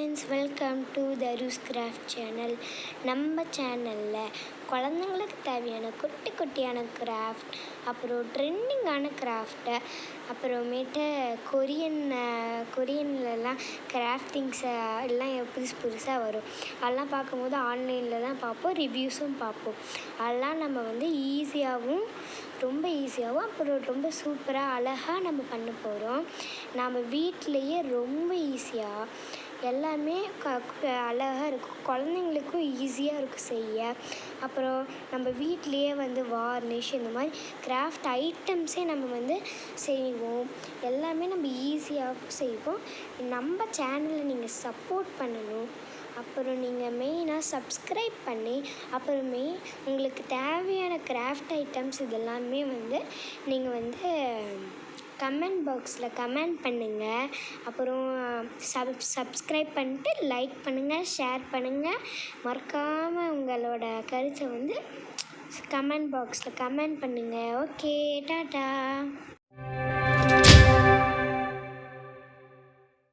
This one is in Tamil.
Friends, welcome to Tharus craft channel. நம்ம சேனலில் குழந்தைங்களுக்கு தேவையான குட்டி குட்டியான கிராஃப்ட், அப்புறம் ட்ரெண்டிங்கான கிராஃப்ட்டு, அப்புறமேட்டு கொரியன்லலாம் கிராஃப்டிங்ஸை எல்லாம் புதுசு புதுசாக வரும். அதெல்லாம் பார்க்கும்போது ஆன்லைனில் தான் பார்ப்போம், ரிவ்யூஸும் பார்ப்போம். அதெல்லாம் நம்ம வந்து ரொம்ப ஈஸியாகவும் அப்புறம் ரொம்ப சூப்பராக அழகாக நம்ம பண்ண போகிறோம். நாம் வீட்டிலையே ரொம்ப ஈஸியாக எல்லாமே அழகாக இருக்கும், குழந்தைங்களுக்கும் ஈஸியாக இருக்கும் செய்ய. அப்புறம் நம்ம வீட்டிலையே வந்து வார்னிஷ் இந்த மாதிரி கிராஃப்ட் ஐட்டம்ஸே நம்ம வந்து செய்வோம். எல்லாமே நம்ம ஈஸியாகவும் செய்வோம். நம்ம சேனலை நீங்கள் சப்போர்ட் பண்ணணும். அப்புறம் நீங்கள் மெயினாக சப்ஸ்கிரைப் பண்ணி அப்புறமே உங்களுக்கு தேவையான கிராஃப்ட் ஐட்டம்ஸ் இதெல்லாமே வந்து நீங்கள் வந்து கமெண்ட் பாக்ஸில் கமெண்ட் பண்ணுங்கள். அப்புறம் சப்ஸ்கிரைப் பண்ணிட்டு லைக் பண்ணுங்கள், ஷேர் பண்ணுங்கள். மறக்காமல் உங்களோட கருத்தை வந்து கமெண்ட் பாக்ஸில் கமெண்ட் பண்ணுங்கள். Okay, tata.